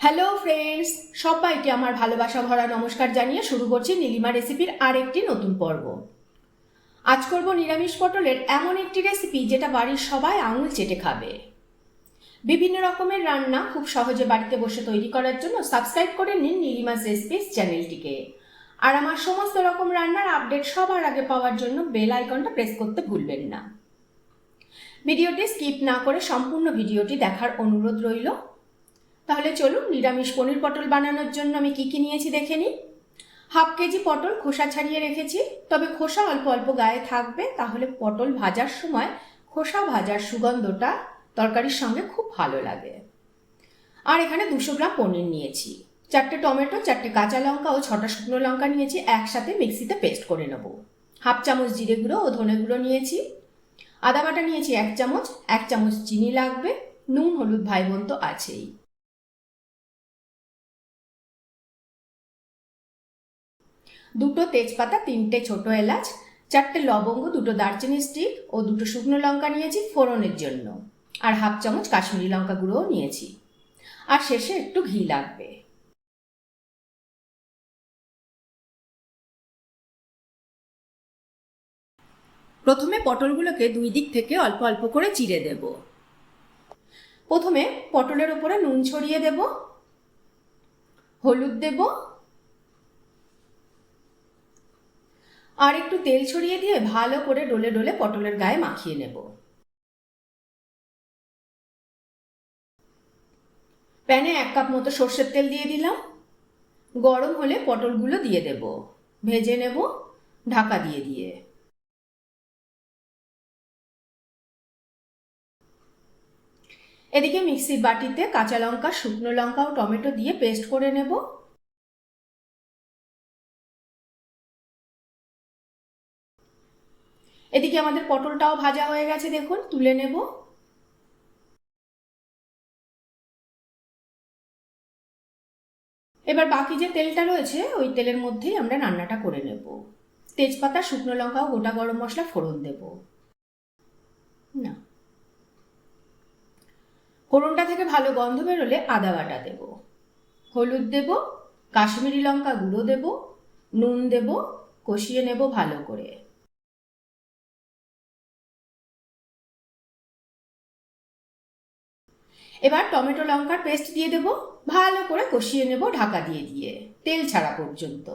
Hello friends, সবাইকে আমার ভালোবাসা ভরা নমস্কার জানিয়ে শুরু করছি নীলিমা রেসিপির আরেকটি নতুন পর্ব। আজ করব নিরামিষ পটলের এমন একটি রেসিপি যেটা বাড়ির সবাই আঙুল চেটে খাবে। বিভিন্ন রকমের রান্না খুব সহজে বাড়িতে বসে তৈরি করার জন্য সাবস্ক্রাইব করে নিন নীলিমাস রেসিপিস চ্যানেলটিকে। আর আমার সমস্ত রকম রান্নার আপডেট সবার আগে পাওয়ার জন্য বেল আইকনটা প্রেস করতে ভুলবেন না। ভিডিওটি স্কিপ না করে সম্পূর্ণ ভিডিওটি দেখার অনুরোধ রইল। তাহলে চলুন নিরামিষ পনির পটল বানানোর জন্য আমি কি নিয়েছি দেখে নিই। হাফ কেজি পটল খোসা ছাড়িয়ে রেখেছি, তবে খোসা অল্প অল্প গায়ে থাকবে, তাহলে পটল ভাজার সময় খোসা ভাজার সুগন্ধটা তরকারির সঙ্গে খুব ভালো লাগে। আর এখানে 200 গ্রাম পনির নিয়েছি, 4টে টমেটো, 4টে কাঁচা লঙ্কা ও 6টা শুকনো লঙ্কা নিয়েছি, একসাথে মিক্সিতে পেস্ট করে নেব। হাফ চামচ জিরে গুঁড়ো ও ধনে গুঁড়ো নিয়েছি, আদা বাটা নিয়েছি 1 চামচ, 1 চামচ চিনি লাগবে, নুন হলুদ ভাই বোন তো আছেই। দুটো তেজপাতা, 3টে ছোট এলাচ, 4টে লবঙ্গ, 2টো দারচিনি স্টিক ও 2টো শুকনো লঙ্কা নিয়েছি ফোড়নের জন্য, আর হাফ চামচ কাশ্মীরি লঙ্কা গুঁড়োও নিয়েছি, আর শেষে একটু ঘি লাগবে। প্রথমে পটলগুলোকে 2 দিক থেকে অল্প অল্প করে চিড়ে দেব। প্রথমে পটলের উপরে নুন ছড়িয়ে দেব, হলুদ দেব, আর একটু তেল ছড়িয়ে দিয়ে ভালো করে ডলে ডলে পটলের গায়ে মাখিয়ে নেব। প্যানে 1 কাপ মতো সর্ষের তেল দিয়ে দিলাম। গরম হলে পটলগুলো দিয়ে দেব, ভেজে নেব ঢাকা দিয়ে দিয়ে। এদিকে মিক্সির বাটিতে কাঁচা লঙ্কা, শুকনো লঙ্কা ও টমেটো দিয়ে পেস্ট করে নেব। এদিকে আমাদের পটলটাও ভাজা হয়ে গেছে, দেখুন তুলে নেব। এবার বাকি যে তেলটা রয়েছে ওই তেলের মধ্যেই আমরা রান্নাটা করে নেব। তেজপাতা, শুকনো লঙ্কা ও গোটা গরম মশলা ফোড়ন দেব। না, ফোড়নটা থেকে ভালো গন্ধ বেরোলে আদা বাটা দেব, হলুদ দেব, কাশ্মীরি লঙ্কা গুঁড়ো দেব, নুন দেব, কষিয়ে নেব ভালো করে। এবার টমেটো লঙ্কার পেস্ট দিয়ে দেব, ভালো করে কষিয়ে নেব ঢাকা দিয়ে দিয়ে তেল ছাড়া পর্যন্ত।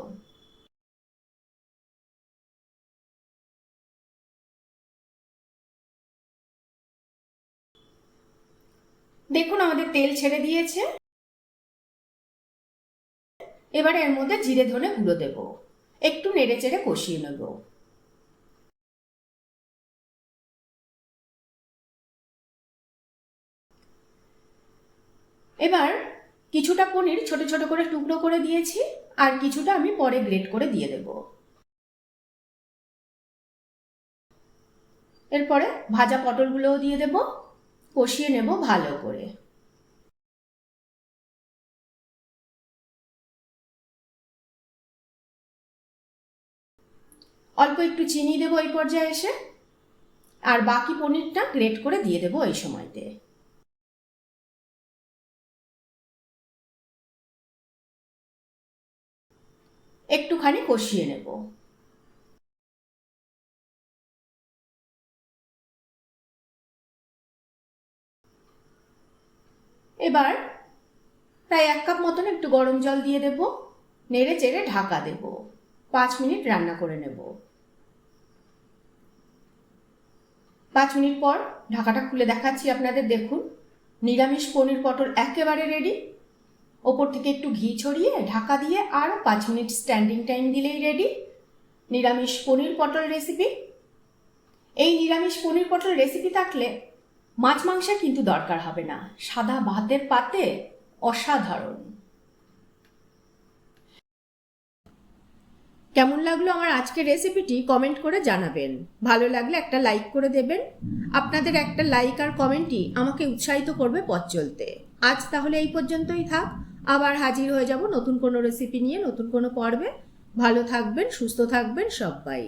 দেখুন আমাদের তেল ছেড়ে দিয়েছে। এবার এর মধ্যে জিরে ধনে গুঁড়ো দেব, একটু নেড়ে চেড়ে কষিয়ে নেব। এবার কিছুটা পনির ছোট ছোট করে টুকরো করে দিয়েছি, আর কিছুটা আমি পরে গ্রেট করে দিয়ে দেব। এরপরে ভাজা পটলগুলোও দিয়ে দেব, কষিয়ে নেব ভালো করে। অল্প একটু চিনি দেবো এই পর্যায়ে এসে, আর বাকি পনিরটা গ্রেট করে দিয়ে দেবো এই সময়তে। একটুখানি কষিয়ে নেব। এবার প্রায় 1 কাপ মতন একটু গরম জল দিয়ে দেব, নেড়ে চেড়ে ঢাকা দেব, 5 মিনিট রান্না করে নেব। 5 মিনিট পর ঢাকাটা খুলে দেখাচ্ছি আপনাদের, দেখুন নিরামিষ পনির পটল একেবারে রেডি। ওপর থেকে একটু ঘি ছড়িয়ে ঢাকা দিয়ে আরও 5 মিনিট স্ট্যান্ডিং টাইম দিলেই রেডি নিরামিষ পনির পটল রেসিপি। এই নিরামিষ পনির পটল রেসিপি থাকলে মাছ মাংসের কিন্তু দরকার হবে না, সাদা ভাতের পাতে অসাধারণ। কেমন লাগলো আমার আজকের রেসিপিটি কমেন্ট করে জানাবেন। ভালো লাগলে একটা লাইক করে দেবেন। আপনাদের একটা লাইক আর কমেন্টই আমাকে উৎসাহিত করবে পথ চলতে। আজ তাহলে এই পর্যন্তই থাক, আবার হাজির হয়ে যাব নতুন কোনো রেসিপি নিয়ে, নতুন কোনো পর্বে। ভালো থাকবেন, সুস্থ থাকবেন সবাই।